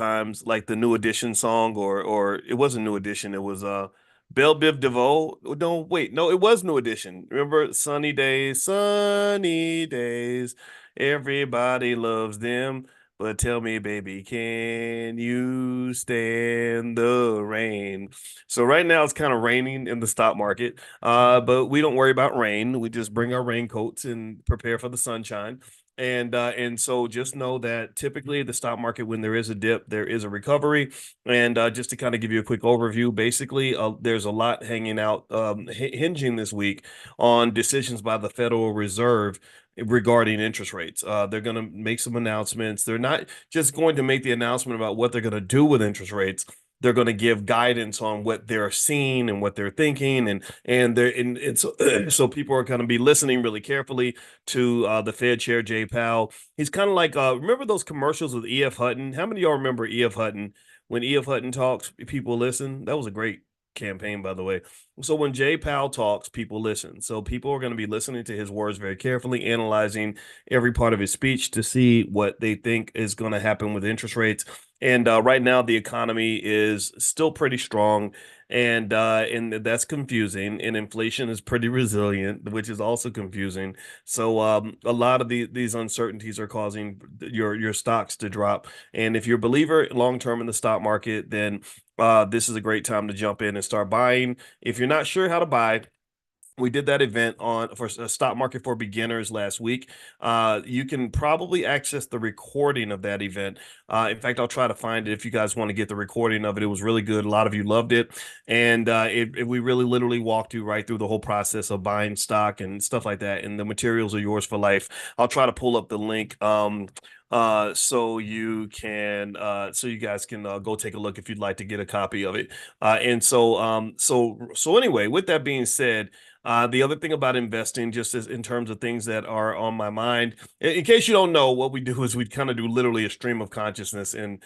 times, like the New Edition song, or it wasn't New Edition, it was Belle Biv DeVoe. No, wait, no, it was New Edition. Remember sunny days, everybody loves them. But tell me, baby, can you stand the rain? So right now it's kind of raining in the stock market, but we don't worry about rain. We just bring our raincoats and prepare for the sunshine. And so just know that typically the stock market, when there is a dip, there is a recovery. And just to kind of give you a quick overview, basically, there's a lot hanging out, hinging this week on decisions by the Federal Reserve regarding interest rates. They're going to make some announcements. They're not just going to make the announcement about what they're going to do with interest rates. They're going to give guidance on what they're seeing and what they're thinking, and so, so people are going to be listening really carefully to the Fed Chair Jay Powell. He's kind of like remember those commercials with E.F. Hutton? How many of y'all remember E.F. Hutton? When E.F. Hutton talks, people listen. That was a great campaign, by the way. So when Jay Powell talks, people listen. So people are going to be listening to his words very carefully, analyzing every part of his speech to see what they think is going to happen with interest rates. And right now, the economy is still pretty strong, and that's confusing. And inflation is pretty resilient, which is also confusing. So a lot of these uncertainties are causing your stocks to drop. And if you're a believer long term in the stock market, then this is a great time to jump in and start buying. If you're not sure how to buy, we did that event on for a stock market for beginners last week. You can probably access the recording of that event. In fact, I'll try to find it if you guys want to get the recording of it. It was really good. A lot of you loved it, and we really literally walked you right through the whole process of buying stock and stuff like that. And the materials are yours for life. I'll try to pull up the link. So you guys can go take a look if you'd like to get a copy of it. So anyway, with that being said, the other thing about investing, just as in terms of things that are on my mind, in case you don't know, what we do is we kind of do literally a stream of consciousness in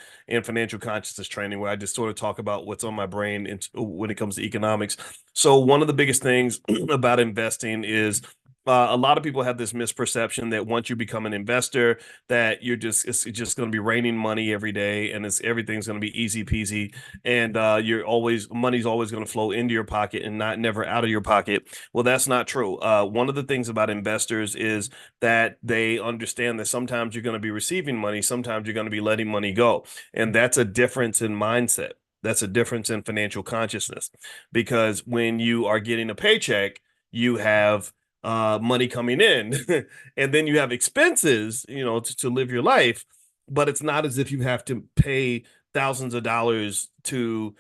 financial consciousness training, where I just sort of talk about what's on my brain when it comes to economics. So one of the biggest things about investing is a lot of people have this misperception that once you become an investor, that it's just going to be raining money every day, and everything's going to be easy peasy, and money's always going to flow into your pocket and not never out of your pocket. Well, that's not true. One of the things about investors is that they understand that sometimes you're going to be receiving money, sometimes you're going to be letting money go, and that's a difference in mindset. That's a difference in financial consciousness, because when you are getting a paycheck, you have money coming in and then you have expenses, to live your life, but it's not as if you have to pay thousands of dollars to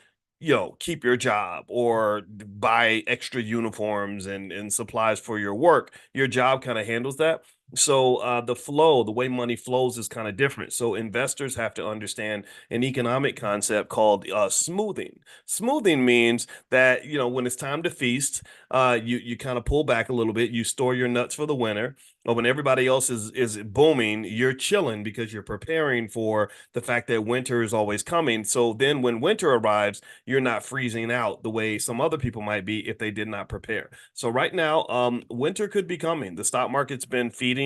keep your job or buy extra uniforms and supplies for your work. Your job kind of handles that. So the way money flows is kind of different. So investors have to understand an economic concept called smoothing. Smoothing means that when it's time to feast, you kind of pull back a little bit. You store your nuts for the winter. Or when everybody else is booming, you're chilling because you're preparing for the fact that winter is always coming. So then when winter arrives, you're not freezing out the way some other people might be if they did not prepare. So right now, winter could be coming. The stock market's been feeding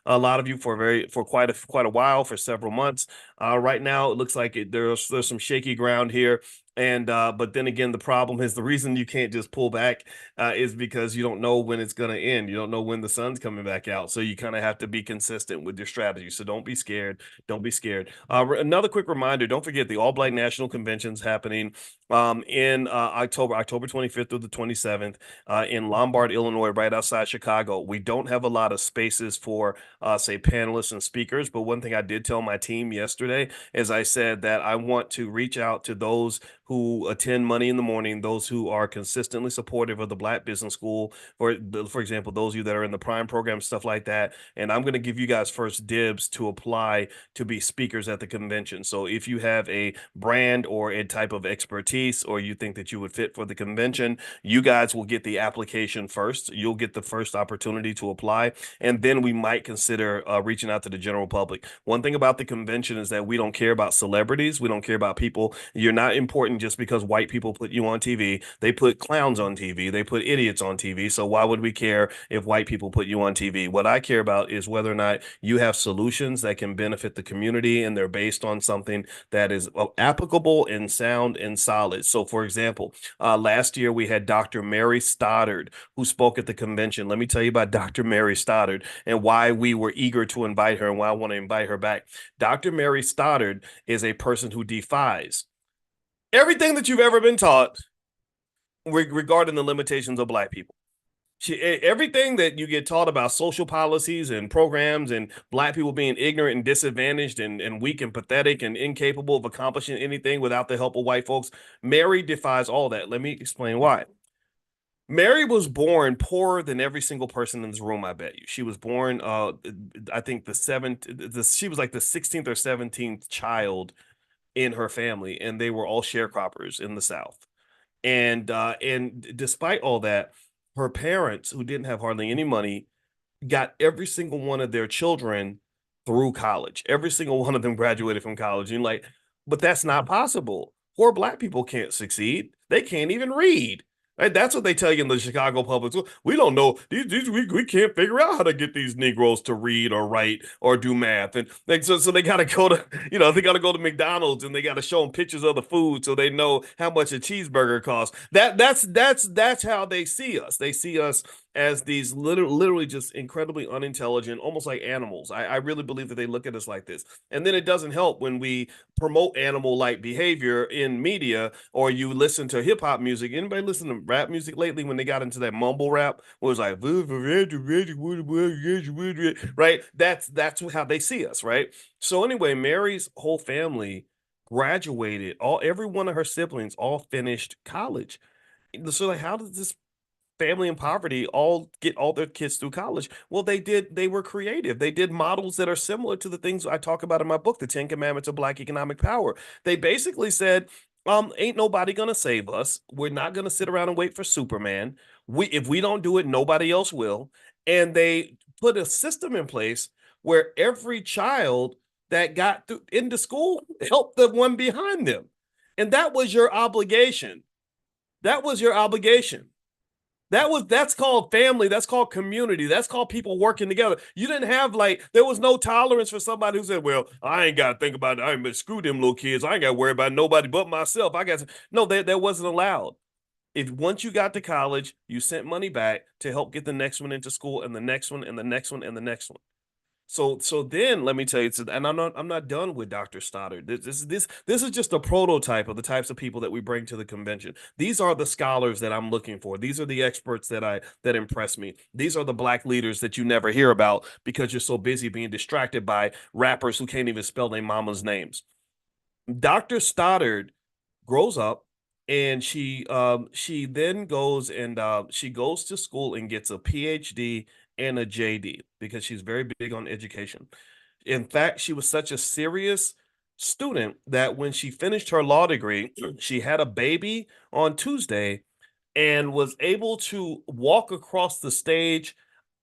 a lot of you for quite a while, for several months. Right now, it looks like there's some shaky ground here. And but then again, the problem is the reason you can't just pull back is because you don't know when it's going to end. You don't know when the sun's coming back out. So you kind of have to be consistent with your strategy. So don't be scared. Don't be scared. Another quick reminder, don't forget the All Black National Convention's happening in October 25th through the 27th in Lombard, Illinois, right outside Chicago. We don't have a lot of spaces for, say, panelists and speakers. But one thing I did tell my team yesterday is I said that I want to reach out to those who attend Money in the Morning, those who are consistently supportive of the Black Business School, for example, those of you that are in the Prime program, stuff like that. And I'm going to give you guys first dibs to apply to be speakers at the convention. So if you have a brand or a type of expertise, or you think that you would fit for the convention, you guys will get the application first. You'll get the first opportunity to apply, and then we might consider reaching out to the general public. One thing about the convention is that we don't care about celebrities. We don't care about people. You're not important important just because white people put you on TV. They put clowns on TV. They put idiots on TV. So why would we care if white people put you on TV? What I care about is whether or not you have solutions that can benefit the community and they're based on something that is applicable and sound and solid. So, for example, last year we had Dr. Mary Stoddard who spoke at the convention. Let me tell you about Dr. Mary Stoddard and why we were eager to invite her and why I want to invite her back. Dr. Mary Stoddard is a person who defies everything that you've ever been taught regarding the limitations of Black people. Everything that you get taught about social policies and programs and Black people being ignorant and disadvantaged and weak and pathetic and incapable of accomplishing anything without the help of white folks, Mary defies all that. Let me explain why. Mary was born poorer than every single person in this room, I bet you. She was born, I think she was like the 16th or 17th child in her family, and they were all sharecroppers in the South. And despite all that, her parents, who didn't have hardly any money, got every single one of their children through college. Every single one of them graduated from college. And like, but that's not possible. Poor Black people can't succeed. They can't even read. Right? That's what they tell you in the Chicago public school. We don't know. We can't figure out how to get these Negroes to read or write or do math. And like, so they got to go to, they got to go to McDonald's and they got to show them pictures of the food so they know how much a cheeseburger costs. That's how they see us. They see us as these literally just incredibly unintelligent, almost like animals. I really believe that they look at us like this. And then it doesn't help when we promote animal-like behavior in media, or you listen to hip-hop music. Anybody listen to rap music lately when they got into that mumble rap where it's like, right? That's how they see us, right? So anyway, Mary's whole family graduated. Every one of her siblings all finished college. So like, how does this family in poverty all get all their kids through college? Well, they were creative. They did models that are similar to the things I talk about in my book, The 10 Commandments of Black Economic Power. They basically said, ain't nobody gonna save us. We're not gonna sit around and wait for Superman. If we don't do it, nobody else will. And they put a system in place where every child that got into school helped the one behind them. And that was your obligation. That was your obligation. That's called family. That's called community. That's called people working together. You didn't have there was no tolerance for somebody who said, well, I ain't got to think about it. I ain't screw them little kids. I ain't got to worry about nobody but myself. No, that wasn't allowed. If once you got to college, you sent money back to help get the next one into school and the next one and the next one and the next one. So then let me tell you, and I'm not done with Dr. Stoddard. This is just a prototype of the types of people that we bring to the convention. These are the scholars that I'm looking for. These are the experts that impress me. These are the Black leaders that you never hear about because you're so busy being distracted by rappers who can't even spell their mama's names. Dr. Stoddard grows up and she then goes and she goes to school and gets a PhD and a JD because she's very big on education. In fact, she was such a serious student that when she finished her law degree, she had a baby on Tuesday and was able to walk across the stage,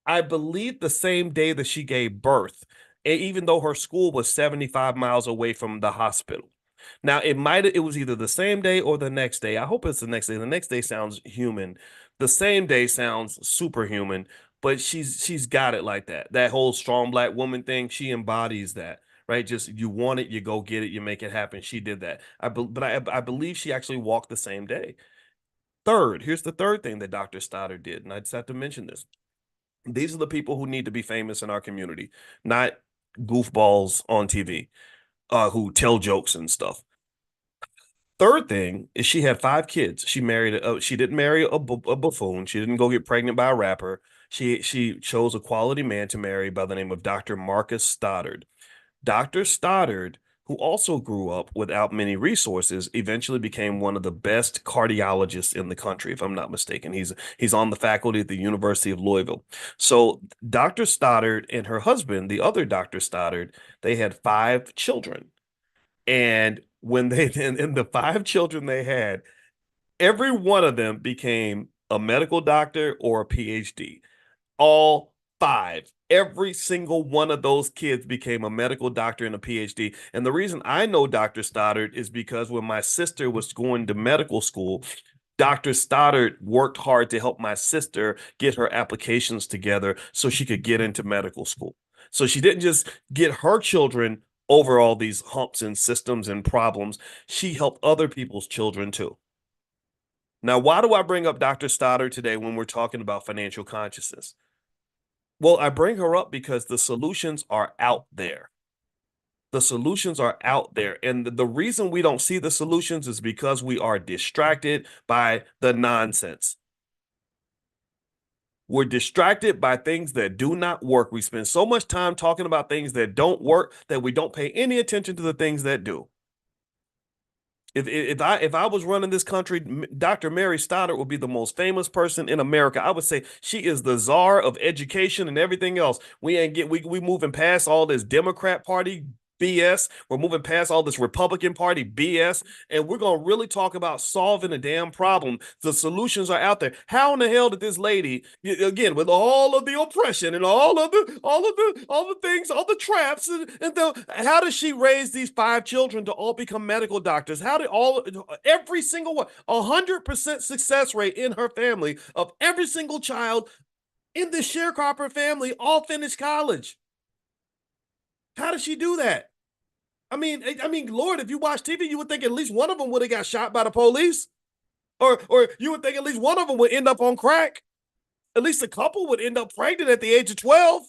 I believe, the same day that she gave birth, even though her school was 75 miles away from the hospital. Now, it was either the same day or the next day. I hope it's the next day. The next day sounds human. The same day sounds superhuman, but she's got it like that. That whole strong Black woman thing, she embodies that, right? Just you want it, you go get it, you make it happen. She did that. I believe she actually walked the same day. Here's the third thing that Dr. Stoddard did, and I just have to mention this. These are the people who need to be famous in our community, not goofballs on TV who tell jokes and stuff. Third thing is she had 5 kids. She didn't marry a buffoon. She didn't go get pregnant by a rapper. She chose a quality man to marry by the name of Dr. Marcus Stoddard. Dr. Stoddard, who also grew up without many resources, eventually became one of the best cardiologists in the country, if I'm not mistaken. He's on the faculty at the University of Louisville. So Dr. Stoddard and her husband, the other Dr. Stoddard, they had 5 children. And when in the 5 children they had, every one of them became a medical doctor or a PhD. All 5. Every single one of those kids became a medical doctor and a PhD. And the reason I know Dr. Stoddard is because when my sister was going to medical school, Dr. Stoddard worked hard to help my sister get her applications together so she could get into medical school. So she didn't just get her children over all these humps and systems and problems. She helped other people's children too. Now, why do I bring up Dr. Stoddard today when we're talking about financial consciousness? Well, I bring her up because the solutions are out there. The solutions are out there. And the reason we don't see the solutions is because we are distracted by the nonsense. We're distracted by things that do not work. We spend so much time talking about things that don't work that we don't pay any attention to the things that do. If I was running this country, Dr. Mary Stoddard would be the most famous person in America. I would say she is the czar of education and everything else. We moving past all this Democrat Party BS. We're moving past all this Republican Party BS, and we're gonna really talk about solving a damn problem. The solutions are out there. How in the hell did this lady, again, with all of the oppression and all the things, all the traps, how does she raise these 5 children to all become medical doctors? How did every single one, 100% success rate in her family of every single child in the sharecropper family all finished college? How did she do that? I mean, Lord, if you watch TV, you would think at least one of them would have got shot by the police, or you would think at least one of them would end up on crack. At least a couple would end up pregnant at the age of 12,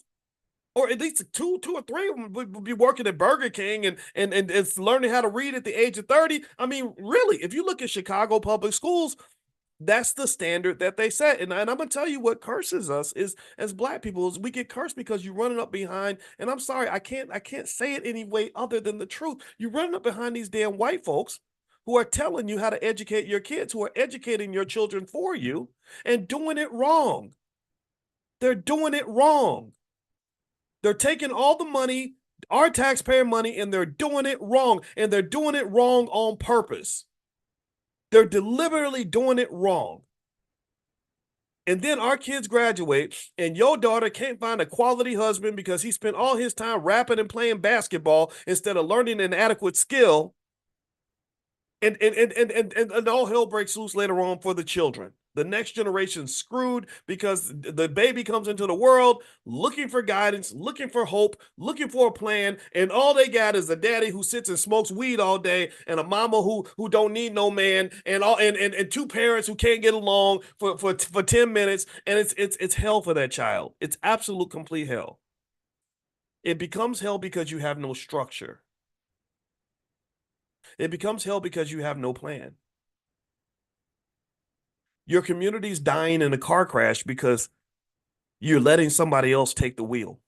or at least two or three of them would be working at Burger King and learning how to read at the age of 30. I mean, really, if you look at Chicago public schools, that's the standard that they set. And I'm gonna tell you what curses us is as Black people is we get cursed because you're running up behind, and I'm sorry, I can't say it any way other than the truth. You're running up behind these damn white folks who are telling you how to educate your kids, who are educating your children for you and doing it wrong. They're doing it wrong. They're taking all the money, our taxpayer money, and they're doing it wrong. And they're doing it wrong on purpose. They're deliberately doing it wrong. And then our kids graduate, and your daughter can't find a quality husband because he spent all his time rapping and playing basketball instead of learning an adequate skill. And all hell breaks loose later on for the children. The next generation screwed because the baby comes into the world looking for guidance, looking for hope, looking for a plan, and all they got is a daddy who sits and smokes weed all day, and a mama who don't need no man, and 2 parents who can't get along for 10 minutes, and it's hell for that child. It's absolute complete hell. It becomes hell because you have no structure. It becomes hell because you have no plan. Your community's dying in a car crash because you're letting somebody else take the wheel.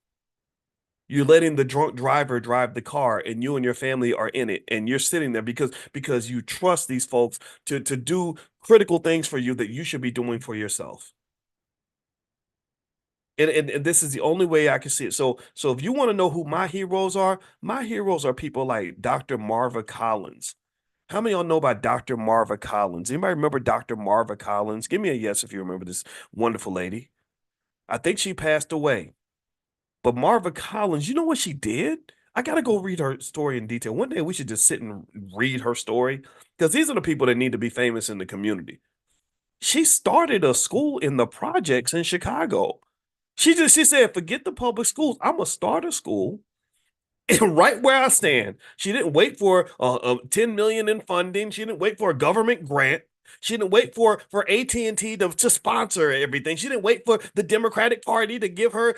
You're letting the drunk driver drive the car, and you and your family are in it, and you're sitting there because you trust these folks to do critical things for you that you should be doing for yourself. And this is the only way I can see it. So if you want to know who my heroes are people like Dr. Marva Collins. How many of y'all know about Dr. Marva Collins? Anybody remember Dr. Marva Collins? Give me a yes if you remember this wonderful lady. I think she passed away. But Marva Collins, you know what she did? I got to go read her story in detail. One day we should just sit and read her story, because these are the people that need to be famous in the community. She started a school in the projects in Chicago. She said, forget the public schools. I'm going to start a school right where I stand. She didn't wait for 10 million in funding. She didn't wait for a government grant. She didn't wait for AT&T to sponsor everything. She didn't wait for the Democratic Party to give her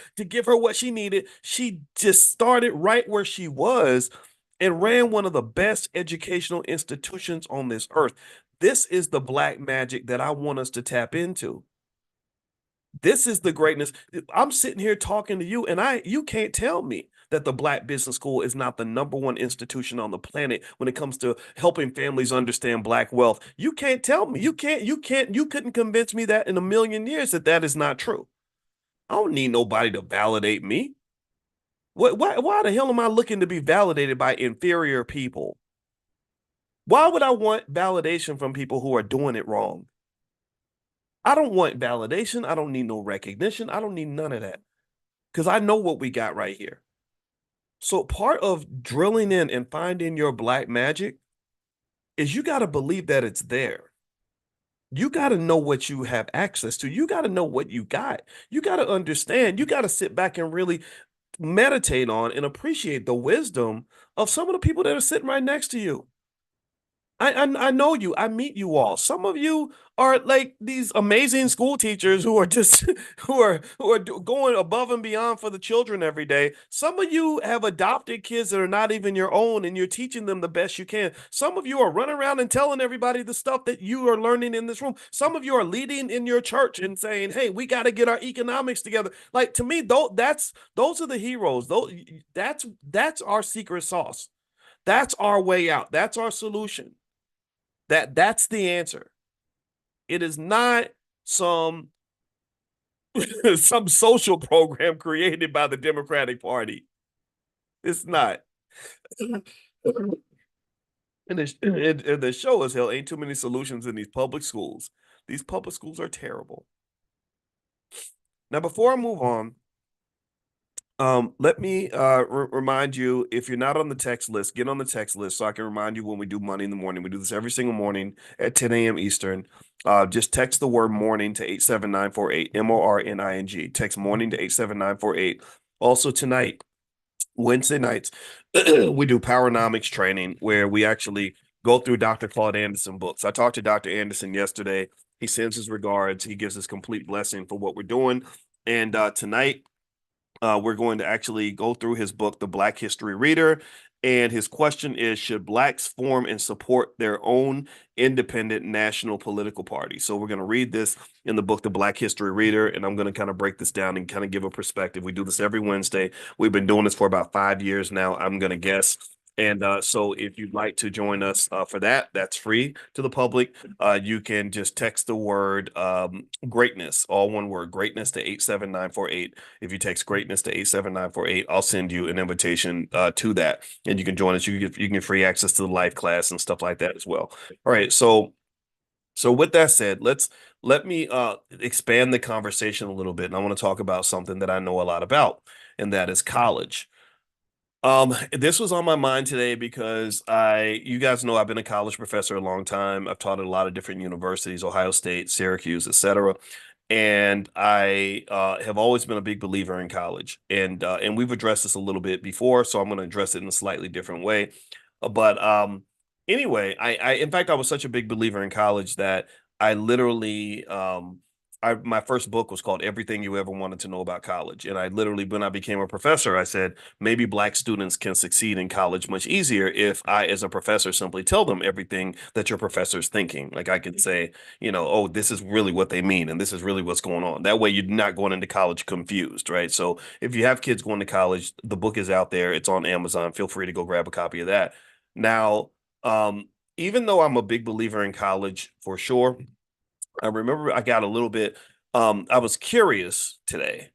what she needed. She just started right where she was and ran one of the best educational institutions on this earth. This is the Black magic that I want us to tap into. This is the greatness. I'm sitting here talking to you, and you can't tell me that the Black Business School is not the #1 institution on the planet when it comes to helping families understand Black wealth. You can't tell me. You couldn't convince me that in a million years that is not true. I don't need nobody to validate me. Why the hell am I looking to be validated by inferior people? Why would I want validation from people who are doing it wrong? I don't want validation. I don't need no recognition. I don't need none of that. because I know what we got right here. So part of drilling in and finding your black magic is you got to believe that it's there. You got to know what you have access to. You got to know what you got. You got to understand. You got to sit back and really meditate on and appreciate the wisdom of some of the people that are sitting right next to you. I know you. I meet you all. Some of you are like these amazing school teachers who are just going above and beyond for the children every day. Some of you have adopted kids that are not even your own, and you're teaching them the best you can. Some of you are running around and telling everybody the stuff that you are learning in this room. Some of you are leading in your church and saying, "Hey, we got to get our economics together." Like to me, those are the heroes. That's our secret sauce. That's our way out. That's our solution. That's the answer. It is not some some social program created by the Democratic Party. It's not. And the show as hell ain't too many solutions in these public schools. These public schools are terrible. Now, before I move on, let me remind you, if you're not on the text list, get on the text list so I can remind you when we do Money in the Morning. We do this every single morning at 10 a.m. Eastern. Just text the word morning to 87948, MORNING. Text morning to 87948. Also tonight, Wednesday nights, we do Powernomics training where we actually go through Dr. Claude Anderson books. I talked to Dr. Anderson yesterday. He sends his regards. He gives his complete blessing for what we're doing. And tonight, we're going to actually go through his book, The Black History Reader. And his question is, should blacks form and support their own independent national political party? So we're going to read this in the book, The Black History Reader, and I'm going to kind of break this down and kind of give a perspective. We do this every Wednesday. We've been doing this for about 5 years now, I'm going to guess. And so if you'd like to join us for that, that's free to the public. You can just text the word greatness, all one word, greatness to 87948. If you text greatness to 87948, I'll send you an invitation to that. And you can join us. You can get free access to the live class and stuff like that as well. All right. So with that said, let me expand the conversation a little bit. And I want to talk about something that I know a lot about, and that is college. This was on my mind today because you guys know I've been a college professor a long time. I've taught at a lot of different universities, Ohio State, Syracuse, etc. And I have always been a big believer in college. And we've addressed this a little bit before, so I'm going to address it in a slightly different way. But anyway, in fact, I was such a big believer in college that I literally my first book was called Everything You Ever Wanted to Know About College. And I literally, when I became a professor, I said, maybe black students can succeed in college much easier if I, as a professor, simply tell them everything that your professor's thinking. Like I could say, oh, this is really what they mean, and this is really what's going on. That way you're not going into college confused, right? So if you have kids going to college, the book is out there. It's on Amazon. Feel free to go grab a copy of that. Now, even though I'm a big believer in college for sure, I remember I got a little bit, I was curious today.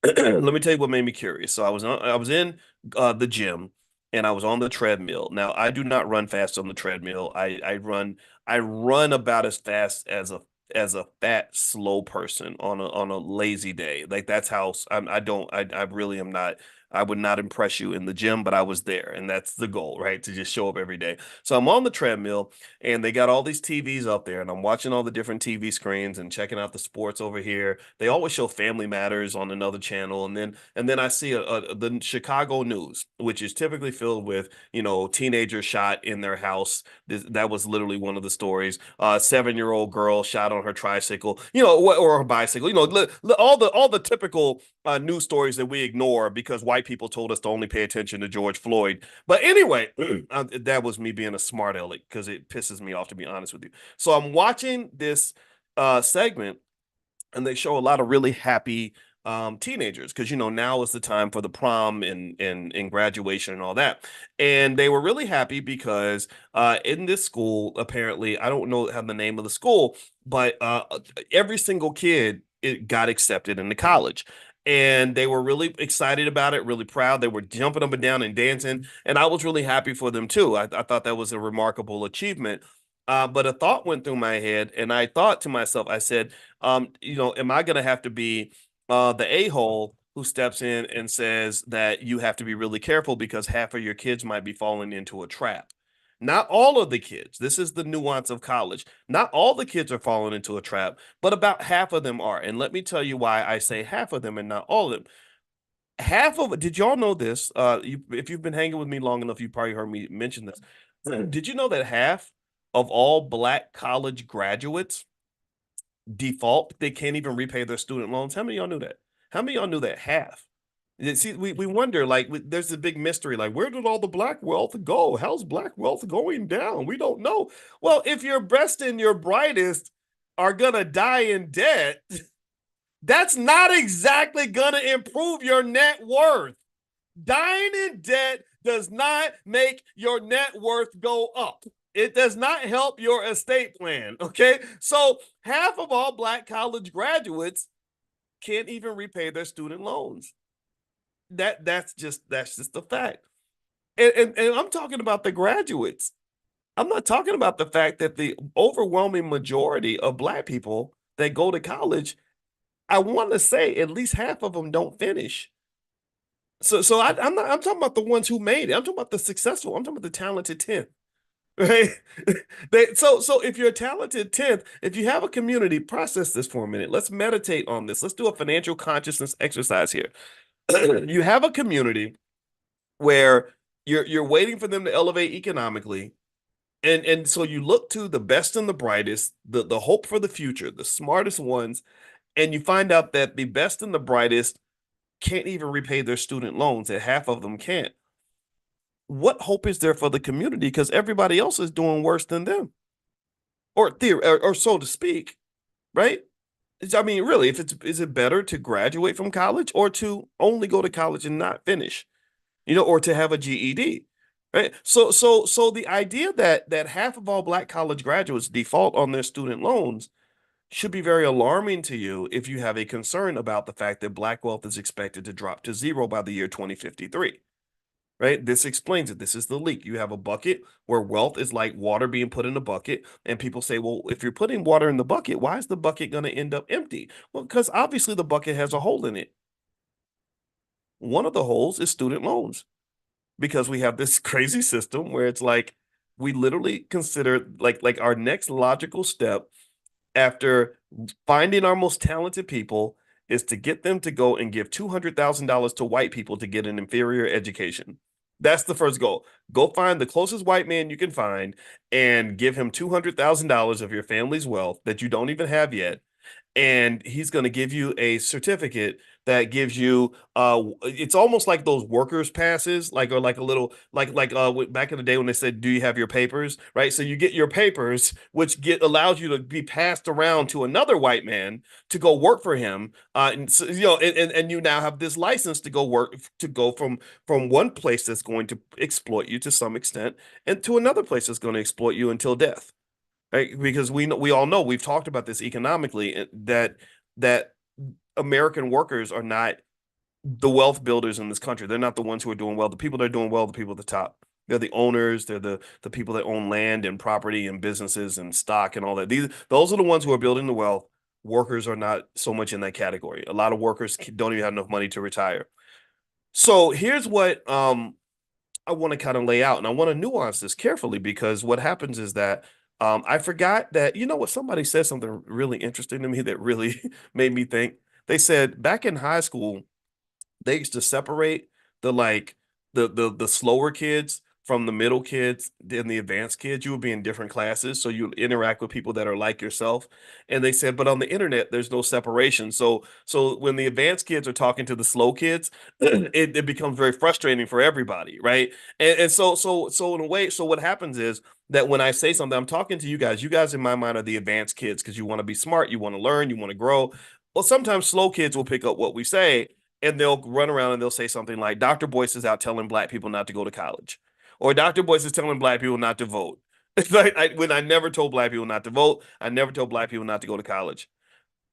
Let me tell you what made me curious. So I was in the gym and I was on the treadmill. Now I do not run fast on the treadmill. I run about as fast as a fat slow person on a lazy day. Like that's how I really am not. I would not impress you in the gym, but I was there, and that's the goal, right? To just show up every day. So I'm on the treadmill, and they got all these TVs up there, and I'm watching all the different TV screens and checking out the sports over here. They always show Family Matters on another channel, and then I see the Chicago news, which is typically filled with teenagers shot in their house. That was literally one of the stories. 7-year-old girl shot on her tricycle, or her bicycle. All the typical news stories that we ignore because white people told us to only pay attention to George Floyd. But anyway, that was me being a smart aleck because it pisses me off, to be honest with you. So I'm watching this segment, and they show a lot of really happy teenagers because now is the time for the prom and graduation and all that. And they were really happy because in this school, apparently, I don't know how the name of the school, but every single kid got accepted into college. And they were really excited about it, really proud. They were jumping up and down and dancing. And I was really happy for them too. I thought that was a remarkable achievement. But a thought went through my head, and I thought to myself, I said, am I going to have to be the a-hole who steps in and says that you have to be really careful because half of your kids might be falling into a trap. Not all of the kids. This is the nuance of college. Not all the kids are falling into a trap, but about half of them are. And let me tell you why I say half of them and not all of them. Half of did y'all know this? If you've been hanging with me long enough, you probably heard me mention this. Did you know that half of all Black college graduates default? They can't even repay their student loans. How many of y'all knew that? How many of y'all knew that? Half. See, we wonder, like, there's a big mystery, like, where did all the Black wealth go? How's Black wealth going down? We don't know. Well, if your best and your brightest are gonna die in debt, that's not exactly gonna improve your net worth. Dying in debt does not make your net worth go up. It does not help your estate plan. Okay. So half of all Black college graduates can't even repay their student loans. That's just the fact. And I'm talking about the graduates. I'm not talking about the fact that the overwhelming majority of Black people that go to college, I want to say at least half of them don't finish. I'm not. I'm talking about the ones who made it. I'm talking about the successful. I'm talking about the talented 10th, right? So if you're a talented 10th, if you have a community, process this for a minute. Let's meditate on this. Let's do a financial consciousness exercise here. You have a community where you're waiting for them to elevate economically, and so you look to the best and the brightest, the hope for the future, the smartest ones, and you find out that the best and the brightest can't even repay their student loans, and half of them can't. What hope is there for the community? Because everybody else is doing worse than them, or so to speak, right? I mean, really, if it's is it better to graduate from college or to only go to college and not finish, or to have a GED, right? So the idea that half of all Black college graduates default on their student loans should be very alarming to you if you have a concern about the fact that Black wealth is expected to drop to zero by the year 2053. Right? This explains it. This is the leak. You have a bucket where wealth is like water being put in a bucket. And people say, well, if you're putting water in the bucket, why is the bucket going to end up empty? Well, because obviously the bucket has a hole in it. One of the holes is student loans, because we have this crazy system where it's like we literally consider like our next logical step after finding our most talented people is to get them to go and give $200,000 to white people to get an inferior education. That's the first goal. Go find the closest white man you can find and give him $200,000 of your family's wealth that you don't even have yet, and he's going to give you a certificate that gives you it's almost like those workers passes, like, or like a little back in the day when they said, do you have your papers, right? So you get your papers, which get allows you to be passed around to another white man to go work for him, and so, and you now have this license to go work, to go from one place that's going to exploit you to some extent and to another place that's going to exploit you until death, right? Because we all know, we've talked about this economically, that American workers are not the wealth builders in this country. They're not the ones who are doing well. The people that are doing well, the people at the top. They're the owners. They're the people that own land and property and businesses and stock and all that. Those are the ones who are building the wealth. Workers are not so much in that category. A lot of workers don't even have enough money to retire. So here's what I want to kind of lay out, and I want to nuance this carefully, because what happens is that I forgot that, what, somebody said something really interesting to me that really made me think. They said back in high school, they used to separate the like the slower kids from the middle kids and the advanced kids. You would be in different classes, so you interact with people that are like yourself. And they said, but on the internet, there's no separation. So when the advanced kids are talking to the slow kids, it becomes very frustrating for everybody, right? And so in a way, so what happens is that when I say something, I'm talking to you guys. You guys in my mind are the advanced kids because you want to be smart, you want to learn, you want to grow. Well, sometimes slow kids will pick up what we say and they'll run around and they'll say something like, Dr. Boyce is out telling Black people not to go to college, or Dr. Boyce is telling Black people not to vote. It's like, when I never told Black people not to vote, I never told Black people not to go to college.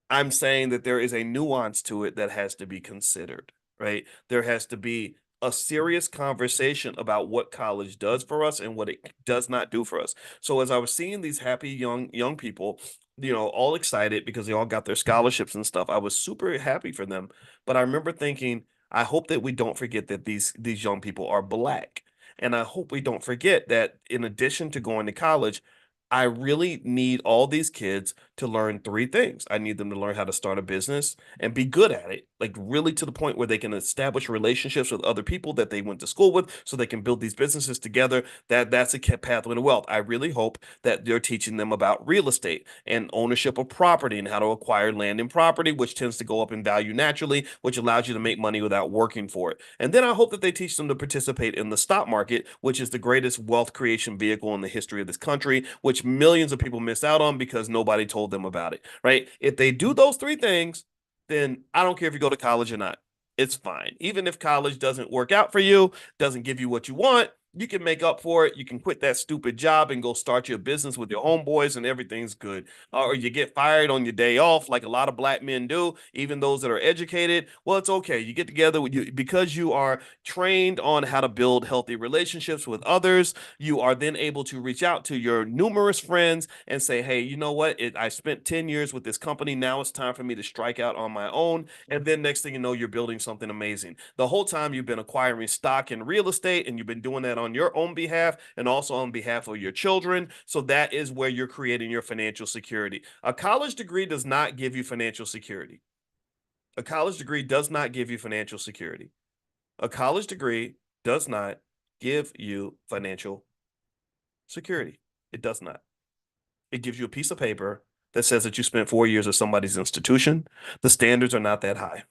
I'm saying that there is a nuance to it that has to be considered, right? There has to be a serious conversation about what college does for us and what it does not do for us. So as I was seeing these happy young people, all excited because they all got their scholarships and stuff, I was super happy for them. But I remember thinking, I hope that we don't forget that these young people are black. And I hope we don't forget that in addition to going to college, I really need all these kids to learn three things. I need them to learn how to start a business and be good at it, like really to the point where they can establish relationships with other people that they went to school with so they can build these businesses together. That's a pathway to wealth. I really hope that they're teaching them about real estate and ownership of property and how to acquire land and property, which tends to go up in value naturally, which allows you to make money without working for it. And then I hope that they teach them to participate in the stock market, which is the greatest wealth creation vehicle in the history of this country, which millions of people miss out on because nobody told them about it, right? If they do those three things, then I don't care if you go to college or not. It's fine. Even if college doesn't work out for you, doesn't give you what you want, you can make up for it. You can quit that stupid job and go start your business with your homeboys and everything's good. Or you get fired on your day off, like a lot of black men do, even those that are educated. Well, it's okay. You get together with you because you are trained on how to build healthy relationships with others. You are then able to reach out to your numerous friends and say, hey, you know what? I spent 10 years with this company. Now it's time for me to strike out on my own. And then next thing you know, you're building something amazing. The whole time you've been acquiring stock in real estate and you've been doing that on your own behalf and also on behalf of your children. So that is where you're creating your financial security. A college degree does not give you financial security. A college degree does not give you financial security. A college degree does not give you financial security. It does not. It gives you a piece of paper that says that you spent 4 years at somebody's institution. The standards are not that high.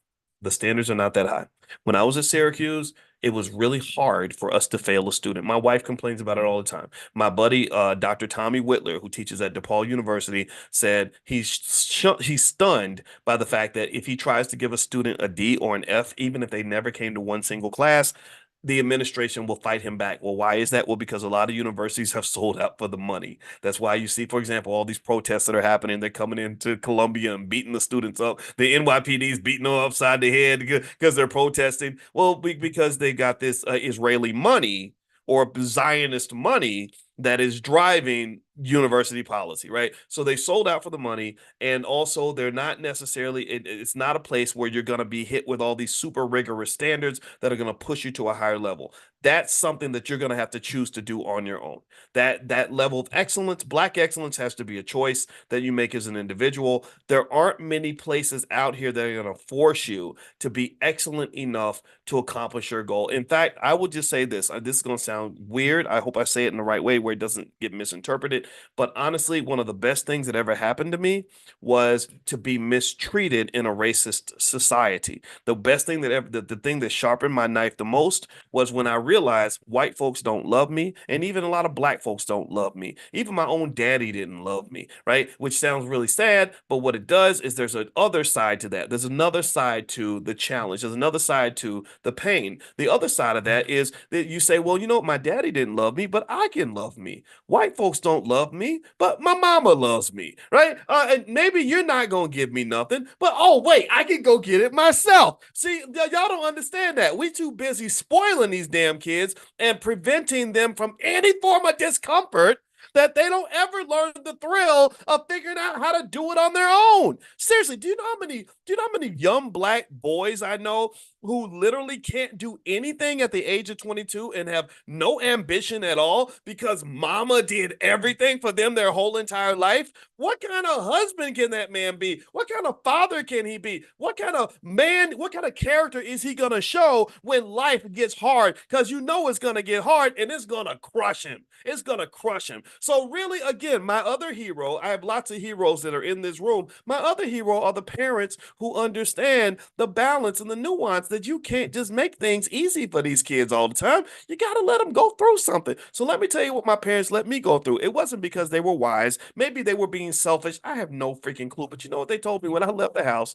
The standards are not that high. When I was at Syracuse, it was really hard for us to fail a student. My wife complains about it all the time. My buddy, Dr. Tommy Whitler, who teaches at DePaul University, said he's stunned by the fact that if he tries to give a student a D or an F, even if they never came to one single class, the administration will fight him back. Well, why is that? Well, because a lot of universities have sold out for the money. That's why you see, for example, all these protests that are happening. They're coming into Columbia and beating the students up. The NYPD is beating them upside the head because they're protesting. Well, because they got this Israeli money or Zionist money that is driving university policy, right? So they sold out for the money, and also they're not necessarily, it's not a place where you're going to be hit with all these super rigorous standards that are going to push you to a higher level. That's something that you're going to have to choose to do on your own. That level of excellence, black excellence, has to be a choice that you make as an individual. There aren't many places out here that are going to force you to be excellent enough to accomplish your goal. In fact, I will just say this. This is going to sound weird. I hope I say it in the right way where it doesn't get misinterpreted. But honestly, one of the best things that ever happened to me was to be mistreated in a racist society. The best thing that ever, the thing that sharpened my knife the most was when I realized white folks don't love me, and even a lot of black folks don't love me. Even my own daddy didn't love me, right? Which sounds really sad, but what it does is there's an other side to that. There's another side to the challenge. There's another side to the pain. The other side of that is that you say, well, my daddy didn't love me, but I can love me. White folks don't love me, but my mama loves me, right? And maybe you're not going to give me nothing, but oh, wait, I can go get it myself. See, y'all don't understand that. We too busy spoiling these damn kids and preventing them from any form of discomfort that they don't ever learn the thrill of figuring out how to do it on their own. Seriously, do you know how many young black boys I know who literally can't do anything at the age of 22 and have no ambition at all because mama did everything for them their whole entire life? What kind of husband can that man be? What kind of father can he be? What kind of man, what kind of character is he going to show when life gets hard? Because it's going to get hard and it's going to crush him. It's going to crush him. So really, again, my other hero, I have lots of heroes that are in this room. My other hero are the parents who understand the balance and the nuance that you can't just make things easy for these kids all the time. You got to let them go through something. So let me tell you what my parents let me go through. It wasn't because they were wise. Maybe they were being selfish. I have no freaking clue. But you know what they told me when I left the house?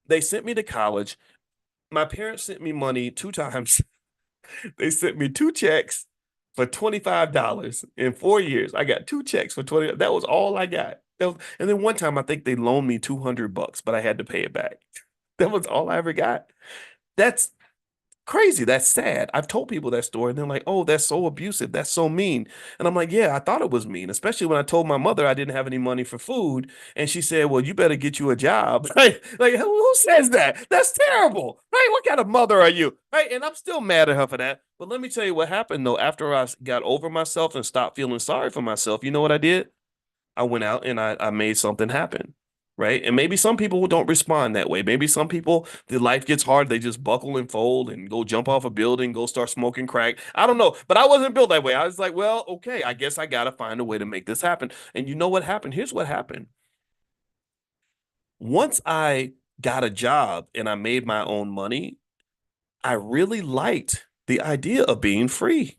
They sent me to college. My parents sent me money 2 times. They sent me 2 checks for $25 in 4 years. I got 2 checks for 20. That was all I got. And then one time I think they loaned me $200, but I had to pay it back. That was all I ever got. That's Crazy. That's sad. I've told people that story and they're like, oh, that's so abusive. That's so mean. And I'm like, yeah, I thought it was mean, especially when I told my mother I didn't have any money for food. And she said, well, you better get you a job. Right? Like, who says that? That's terrible. Right? What kind of mother are you? Right? And I'm still mad at her for that. But let me tell you what happened though. After I got over myself and stopped feeling sorry for myself, you know what I did? I went out and I made something happen. Right. And maybe some people don't respond that way. Maybe some people, the life gets hard. They just buckle and fold and go jump off a building, go start smoking crack. I don't know. But I wasn't built that way. I was like, well, okay, I guess I got to find a way to make this happen. And you know what happened? Here's what happened. Once I got a job and I made my own money, I really liked the idea of being free.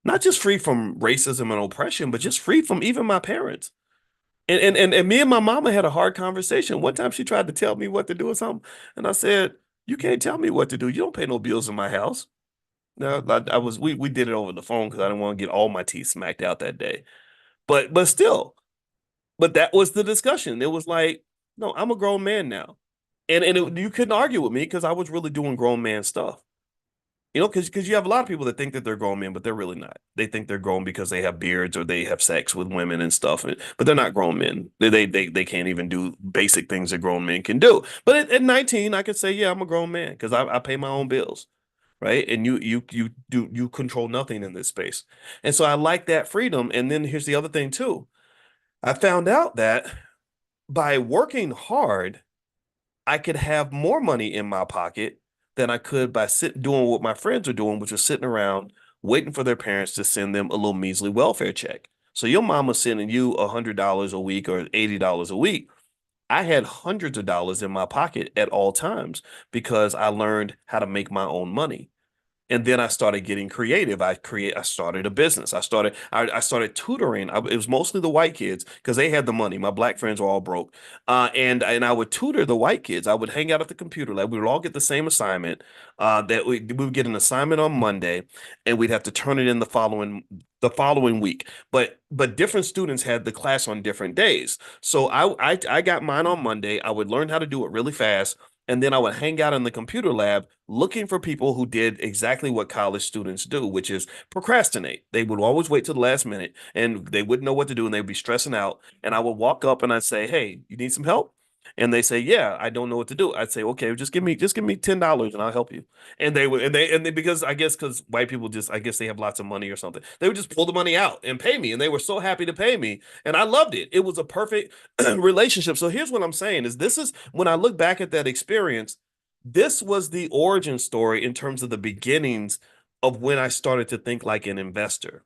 Not just free from racism and oppression, but just free from even my parents. And me and my mama had a hard conversation. One time she tried to tell me what to do or something, and I said, "You can't tell me what to do. You don't pay no bills in my house." No, I was we did it over the phone because I didn't want to get all my teeth smacked out that day. But still, but that was the discussion. It was like, no, I'm a grown man now, you couldn't argue with me because I was really doing grown man stuff. You know, because you have a lot of people that think that they're grown men, but they're really not. They think they're grown because they have beards or they have sex with women and stuff, but they're not grown men. They can't even do basic things that grown men can do. But at 19, I could say, yeah, I'm a grown man because I pay my own bills, right? And you control nothing in this space. And so I like that freedom. And then here's the other thing too. I found out that by working hard, I could have more money in my pocket than I could by doing what my friends are doing, which is sitting around waiting for their parents to send them a little measly welfare check. So your mama's sending you $100 a week or $80 a week. I had hundreds of dollars in my pocket at all times because I learned how to make my own money. And then I started getting creative. I started a business. I started tutoring. It was mostly the white kids because they had the money. My black friends were all broke. And I would tutor the white kids. I would hang out at the computer lab. We would all get the same assignment. That we would get an assignment on Monday and we'd have to turn it in the following week. But different students had the class on different days. So I got mine on Monday. I would learn how to do it really fast. And then I would hang out in the computer lab looking for people who did exactly what college students do, which is procrastinate. They would always wait till the last minute and they wouldn't know what to do and they'd be stressing out. And I would walk up and I'd say, "Hey, you need some help?" And they say, "Yeah, I don't know what to do." I'd say, "Okay, just give me $10 and I'll help you." And they would, and they because I guess because white people just, I guess they have lots of money or something. They would just pull the money out and pay me. And they were so happy to pay me. And I loved it. It was a perfect relationship. So here's what I'm saying is this is when I look back at that experience, this was the origin story in terms of the beginnings of when I started to think like an investor.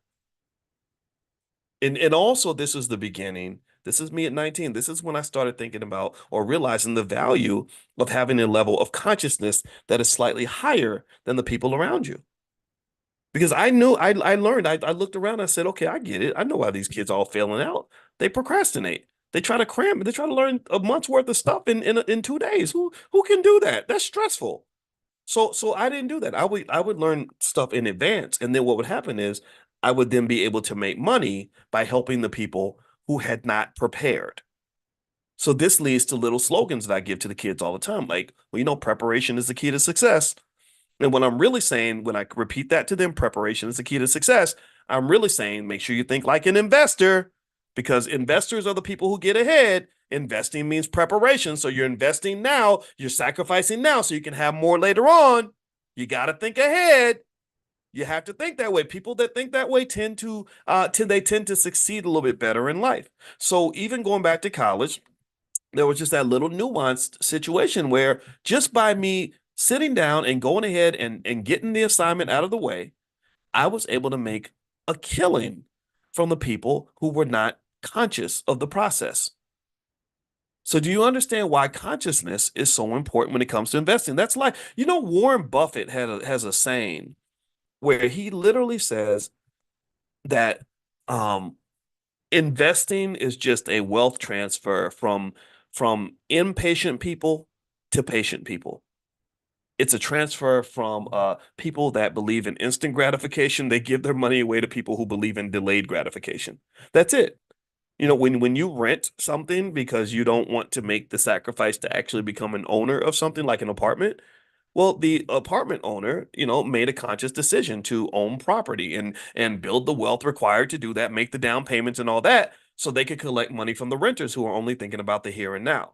And also this is the beginning. This is me at 19. This is when I started thinking about or realizing the value of having a level of consciousness that is slightly higher than the people around you. Because I learned, I looked around, I said, okay, I get it. I know why these kids all failing out. They procrastinate. They try to cram, they try to learn a month's worth of stuff in 2 days. Who can do that? That's stressful. So I didn't do that. I would learn stuff in advance. And then what would happen is I would then be able to make money by helping the people who had not prepared. So this leads to little slogans that I give to the kids all the time. Like, well, preparation is the key to success. And what I'm really saying when I repeat that to them, preparation is the key to success. I'm really saying make sure you think like an investor because investors are the people who get ahead. Investing means preparation. So you're investing now, you're sacrificing now so you can have more later on. You got to think ahead. You have to think that way. People that think that way tend to succeed a little bit better in life. So even going back to college, there was just that little nuanced situation where just by me sitting down and going ahead and getting the assignment out of the way, I was able to make a killing from the people who were not conscious of the process. So do you understand why consciousness is so important when it comes to investing? That's like, Warren Buffett has a saying where he literally says that um, investing is just a wealth transfer from impatient people to patient people. It's a transfer from people that believe in instant gratification. They give their money away to people who believe in delayed gratification. That's it. When you rent something because you don't want to make the sacrifice to actually become an owner of something like an apartment, Well, the apartment owner, made a conscious decision to own property and build the wealth required to do that, make the down payments and all that, so they could collect money from the renters who are only thinking about the here and now.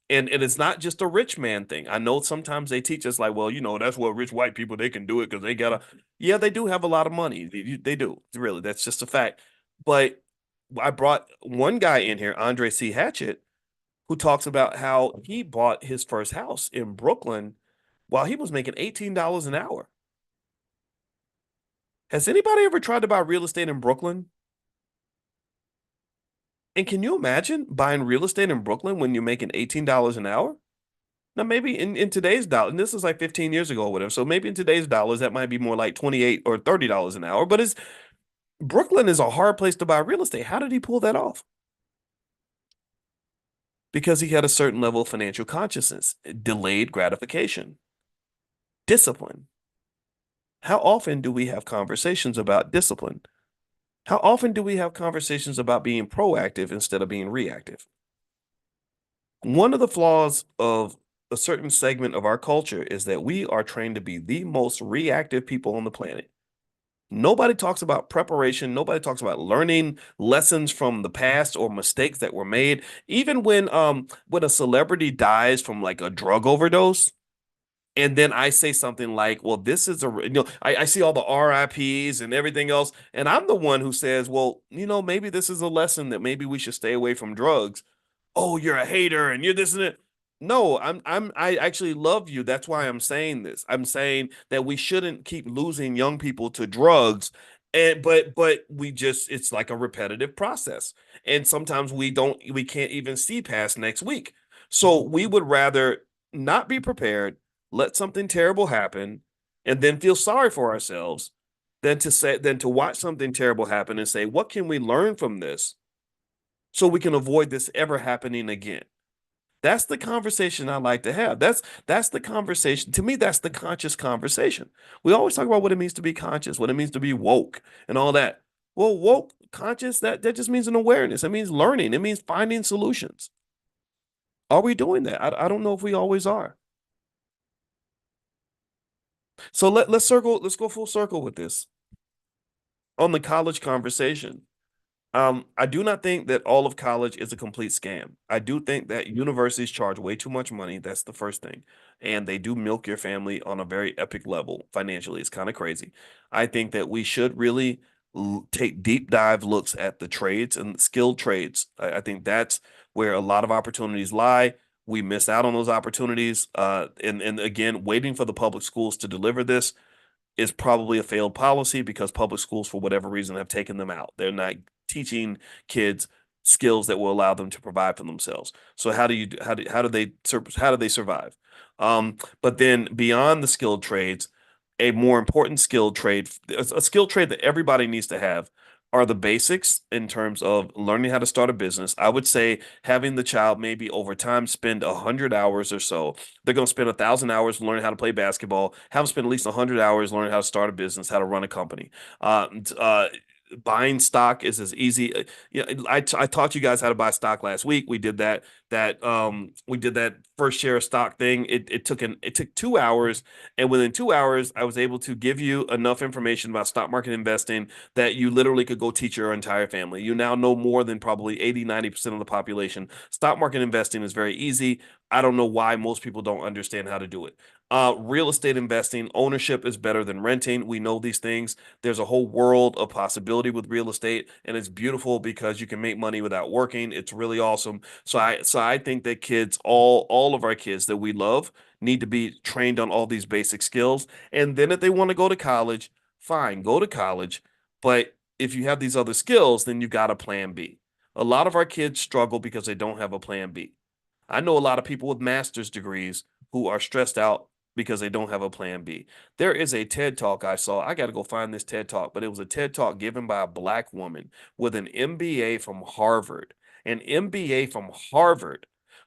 And it's not just a rich man thing. I know sometimes they teach us like, well, that's what rich white people they can do it because they gotta. Yeah, they do have a lot of money. They do really. That's just a fact. But I brought one guy in here, Andre C. Hatchett, who talks about how he bought his first house in Brooklyn while he was making $18 an hour. Has anybody ever tried to buy real estate in Brooklyn? And can you imagine buying real estate in Brooklyn when you're making $18 an hour? Now, maybe in today's dollar, and this is like 15 years ago or whatever. So maybe in today's dollars, that might be more like 28 or $30 an hour. But Brooklyn is a hard place to buy real estate. How did he pull that off? Because he had a certain level of financial consciousness, delayed gratification, discipline. How often do we have conversations about discipline? How often do we have conversations about being proactive instead of being reactive? One of the flaws of a certain segment of our culture is that we are trained to be the most reactive people on the planet. Nobody talks about preparation. Nobody talks about learning lessons from the past or mistakes that were made. Even when a celebrity dies from like a drug overdose, and then I say something like, well, this is I see all the RIPs and everything else, and I'm the one who says, well, maybe this is a lesson that maybe we should stay away from drugs. Oh, you're a hater and you're this and it. No, I actually love you. That's why I'm saying this. I'm saying that we shouldn't keep losing young people to drugs. And but we just it's like a repetitive process. And sometimes we can't even see past next week. So we would rather not be prepared, let something terrible happen, and then feel sorry for ourselves than to watch something terrible happen and say, what can we learn from this so we can avoid this ever happening again? That's the conversation I like to have. That's the conversation. To me, that's the conscious conversation. We always talk about what it means to be conscious, what it means to be woke, and all that. Well, woke, conscious, that just means an awareness. It means learning. It means finding solutions. Are we doing that? I don't know if we always are. So let's go full circle with this on the college conversation. I do not think that all of college is a complete scam. I do think that universities charge way too much money. That's the first thing. And they do milk your family on a very epic level financially. It's kind of crazy. I think that we should really take deep dive looks at the trades and skilled trades. I think that's where a lot of opportunities lie. We miss out on those opportunities. And again, waiting for the public schools to deliver this is probably a failed policy because public schools, for whatever reason, have taken them out. They're not teaching kids skills that will allow them to provide for themselves. So how do they survive? But then beyond the skilled trades, a more important skilled trade, a skilled trade that everybody needs to have are the basics in terms of learning how to start a business. I would say having the child maybe over time spend 100 hours or so. They're going to spend 1,000 hours learning how to play basketball. Have them spend at least 100 hours learning how to start a business, how to run a company. Uh, uh, Buying stock is as easy. I taught you guys how to buy stock last week. We did that first share of stock thing. It took 2 hours, and within 2 hours, I was able to give you enough information about stock market investing that you literally could go teach your entire family. You now know more than probably 80-90% of the population. Stock market investing is very easy. I don't know why most people don't understand how to do it. Real estate investing, ownership is better than renting. We know these things. There's a whole world of possibility with real estate, and it's beautiful because you can make money without working. It's really awesome. So I think that kids, all of our kids that we love, need to be trained on all these basic skills. And then if they want to go to college, fine, go to college. But if you have these other skills, then you got a plan B. A lot of our kids struggle because they don't have a plan B. I know a lot of people with master's degrees who are stressed out because they don't have a plan B. There is a TED talk I saw. I got to go find this TED talk, but it was a TED talk given by a black woman with an MBA from Harvard, an MBA from Harvard,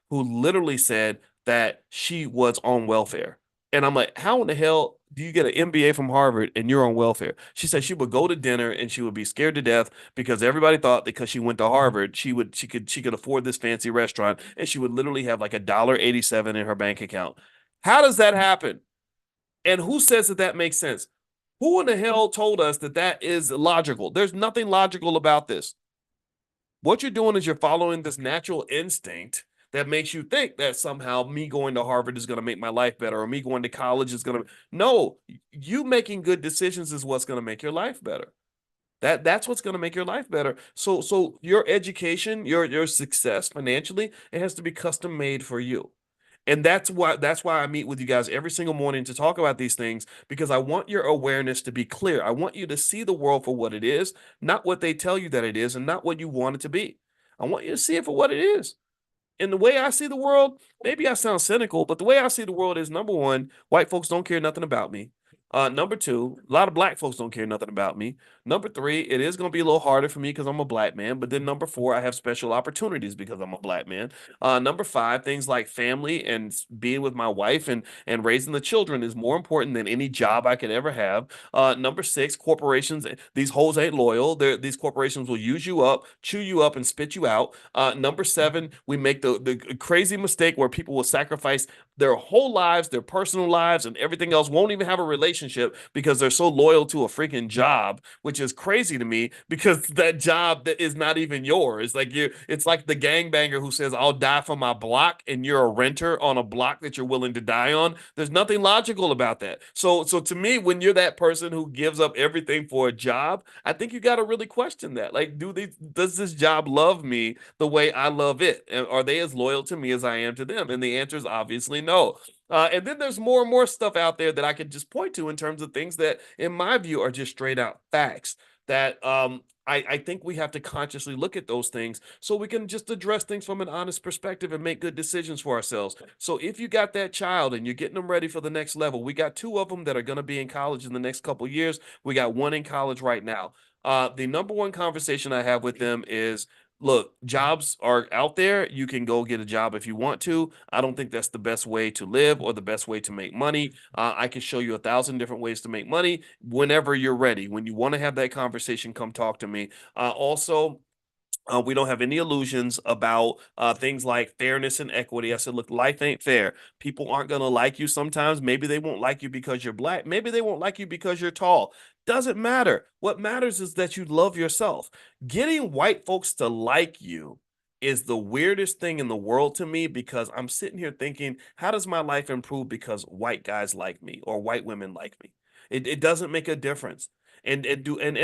who literally said that she was on welfare. And I'm like, how in the hell do you get an MBA from Harvard and you're on welfare? She said she would go to dinner and she would be scared to death because everybody thought because she went to Harvard, she could afford this fancy restaurant and she would literally have like $1.87 in her bank account. How does that happen? And who says that that makes sense? Who in the hell told us that that is logical? There's nothing logical about this. What you're doing is you're following this natural instinct that makes you think that somehow me going to Harvard is going to make my life better, or me going to college is going to. No, you making good decisions is what's going to make your life better. That's what's going to make your life better. So your education, your success financially, it has to be custom made for you. And that's why I meet with you guys every single morning to talk about these things, because I want your awareness to be clear. I want you to see the world for what it is, not what they tell you that it is, and not what you want it to be. I want you to see it for what it is. And the way I see the world, maybe I sound cynical, but the way I see the world is, number one, white folks don't care nothing about me. Number two, a lot of black folks don't care nothing about me. Number three, it is going to be a little harder for me because I'm a black man. But then number four, I have special opportunities because I'm a black man. Number five, things like family and being with my wife and raising the children is more important than any job I could ever have. Number six, corporations, these hoes ain't loyal. These corporations will use you up, chew you up, and spit you out. Number seven, we make the crazy mistake where people will sacrifice their whole lives, their personal lives, and everything else, won't even have a relationship because they're so loyal to a freaking job, which is crazy to me because that job that is not even yours. Like it's like the gangbanger who says, I'll die for my block, and you're a renter on a block that you're willing to die on. There's nothing logical about that. So to me, when you're that person who gives up everything for a job, I think you got to really question that. Like, does this job love me the way I love it? And are they as loyal to me as I am to them? And the answer is obviously no. And then there's more and more stuff out there that I could just point to in terms of things that, in my view, are just straight out facts that I think we have to consciously look at those things so we can just address things from an honest perspective and make good decisions for ourselves. So if you got that child and you're getting them ready for the next level, we got two of them that are going to be in college in the next couple of years. We got one in college right now. The number one conversation I have with them is, look, jobs are out there. You can go get a job if you want to. I don't think that's the best way to live or the best way to make money. I can show you 1,000 different ways to make money whenever you're ready. When you want to have that conversation, come talk to me. Also, we don't have any illusions about things like fairness and equity. I said, look, life ain't fair. People aren't going to like you sometimes. Maybe they won't like you because you're black. Maybe they won't like you because you're tall. Doesn't matter. What matters is that you love yourself. Getting white folks to like you is the weirdest thing in the world to me, because I'm sitting here thinking, how does my life improve because white guys like me or white women like me? It doesn't make a difference. And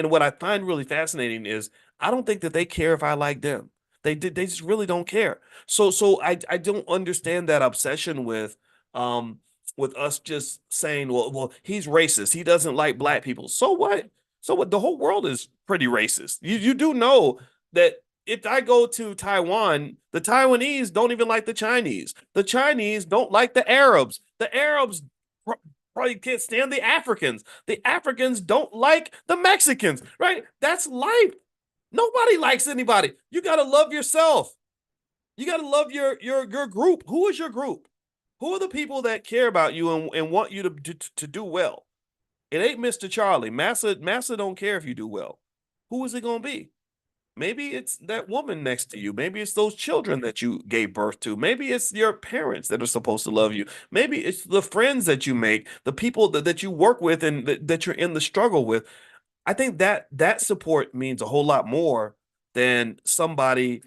what I find really fascinating is I don't think that they care if I like them. They just really don't care. So I don't understand that obsession with us just saying, well, he's racist. He doesn't like black people. So what? So what? The whole world is pretty racist. You do know that if I go to Taiwan, the Taiwanese don't even like the Chinese. The Chinese don't like the Arabs. The Arabs probably can't stand the Africans. The Africans don't like the Mexicans, right? That's life. Nobody likes anybody. You got to love yourself. You got to love your group. Who is your group? Who are the people that care about you and want you to do well? It ain't Mr. Charlie. Massa don't care if you do well. Who is it going to be? Maybe it's that woman next to you. Maybe it's those children that you gave birth to. Maybe it's your parents that are supposed to love you. Maybe it's the friends that you make, the people that you work with and that you're in the struggle with. I think that support means a whole lot more than somebody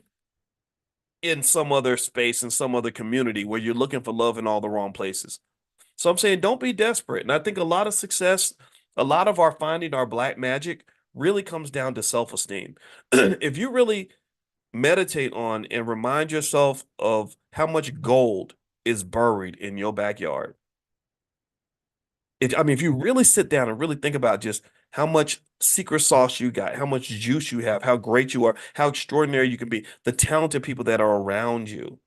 in some other space, in some other community where you're looking for love in all the wrong places. So I'm saying don't be desperate. And I think a lot of success, a lot of our finding our black magic really comes down to self-esteem. If you really meditate on and remind yourself of how much gold is buried in your backyard. If you really sit down and really think about just how much secret sauce you got, how much juice you have, how great you are, how extraordinary you can be, the talented people that are around you.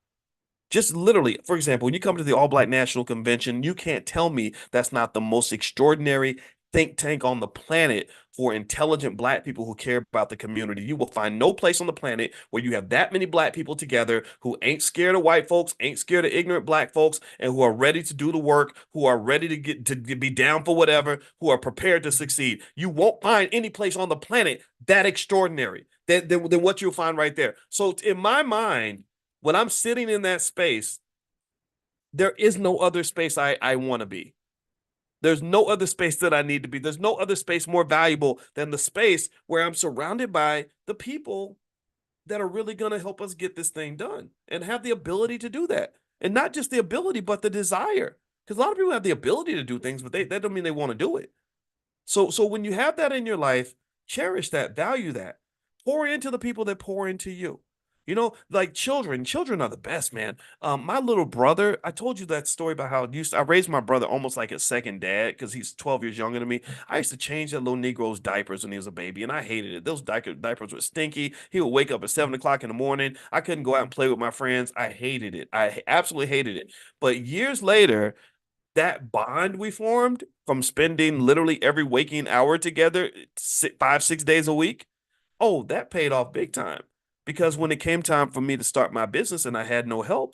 Just literally, for example, when you come to the All Black National Convention, you can't tell me that's not the most extraordinary think tank on the planet for intelligent black people who care about the community. You will find no place on the planet where you have that many black people together who ain't scared of white folks, ain't scared of ignorant black folks, and who are ready to do the work, who are ready to be down for whatever, who are prepared to succeed. You won't find any place on the planet that extraordinary than what you'll find right there. So in my mind, when I'm sitting in that space, there is no other space I want to be. There's no other space that I need to be. There's no other space more valuable than the space where I'm surrounded by the people that are really going to help us get this thing done and have the ability to do that. And not just the ability, but the desire. Because a lot of people have the ability to do things, but that don't mean they want to do it. So when you have that in your life, cherish that, value that. Pour into the people that pour into you. You know, like children are the best, man. My little brother, I told you that story about how I raised my brother almost like a second dad because he's 12 years younger than me. I used to change that little Negro's diapers when he was a baby, and I hated it. Those diapers were stinky. He would wake up at 7 o'clock in the morning. I couldn't go out and play with my friends. I hated it. I absolutely hated it. But years later, that bond we formed from spending literally every waking hour together, 5, 6 days a week, oh, that paid off big time. Because when it came time for me to start my business and I had no help,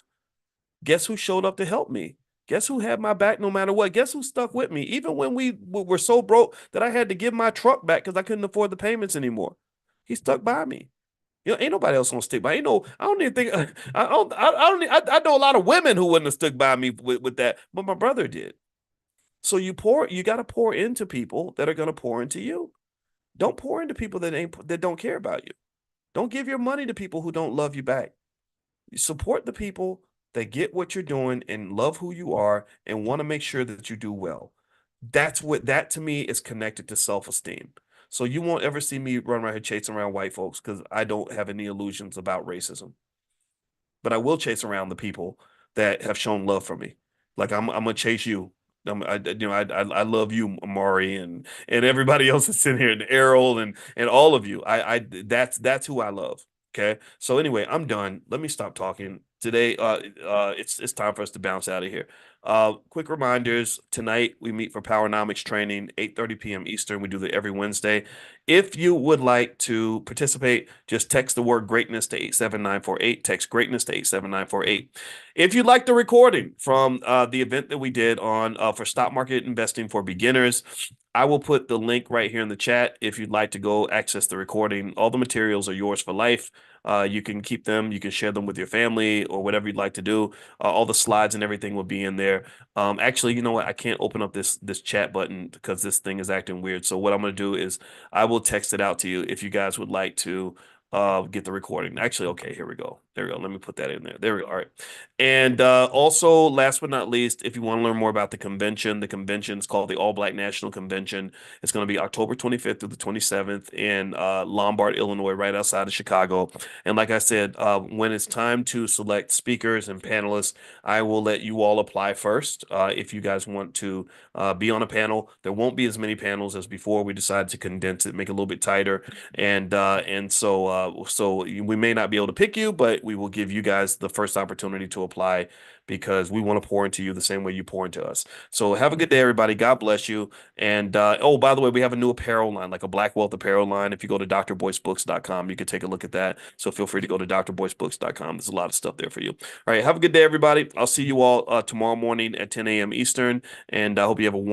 guess who showed up to help me? Guess who had my back no matter what? Guess who stuck with me? Even when we were so broke that I had to give my truck back because I couldn't afford the payments anymore. He stuck by me. You know, ain't nobody else gonna stick by. You know, I don't even think I know a lot of women who wouldn't have stuck by me with that, but my brother did. So you got to pour into people that are gonna pour into you. Don't pour into people that don't care about you. Don't give your money to people who don't love you back. You support the people that get what you're doing and love who you are and want to make sure that you do well. That to me is connected to self-esteem. So you won't ever see me run around here chasing around white folks because I don't have any illusions about racism. But I will chase around the people that have shown love for me. Like I'm gonna chase you. I love you, Amari, and everybody else that's in here, and Errol, and all of you. That's who I love. Okay. So anyway, I'm done. Let me stop talking. Today, it's time for us to bounce out of here. Quick reminders. Tonight we meet for Powernomics training, 8:30 p.m. Eastern. We do that every Wednesday. If you would like to participate, just text the word greatness to 87948. Text greatness to 87948. If you'd like the recording from the event that we did on for stock market investing for beginners, I will put the link right here in the chat if you'd like to go access the recording. All the materials are yours for life. You can keep them. You can share them with your family or whatever you'd like to do. All the slides and everything will be in there. Actually, you know what? I can't open up this chat button because this thing is acting weird. So what I'm going to do is I will text it out to you if you guys would like to get the recording. Actually, okay, here we go. There we go. Let me put that in there. There we go. All right. And also, last but not least, if you want to learn more about the convention is called the All Black National Convention. It's going to be October 25th through the 27th in Lombard, Illinois, right outside of Chicago. And like I said, when it's time to select speakers and panelists, I will let you all apply first. If you guys want to be on a panel, there won't be as many panels as before. We decided to condense it, make it a little bit tighter, and so we may not be able to pick you, but we will give you guys the first opportunity to apply because we want to pour into you the same way you pour into us. So have a good day, everybody. God bless you. And oh, by the way, we have a new apparel line, like a Black Wealth apparel line. If you go to drboycebooks.com, you can take a look at that. So feel free to go to drboycebooks.com. There's a lot of stuff there for you. All right, have a good day, everybody. I'll see you all tomorrow morning at 10 a.m. Eastern, and I hope you have a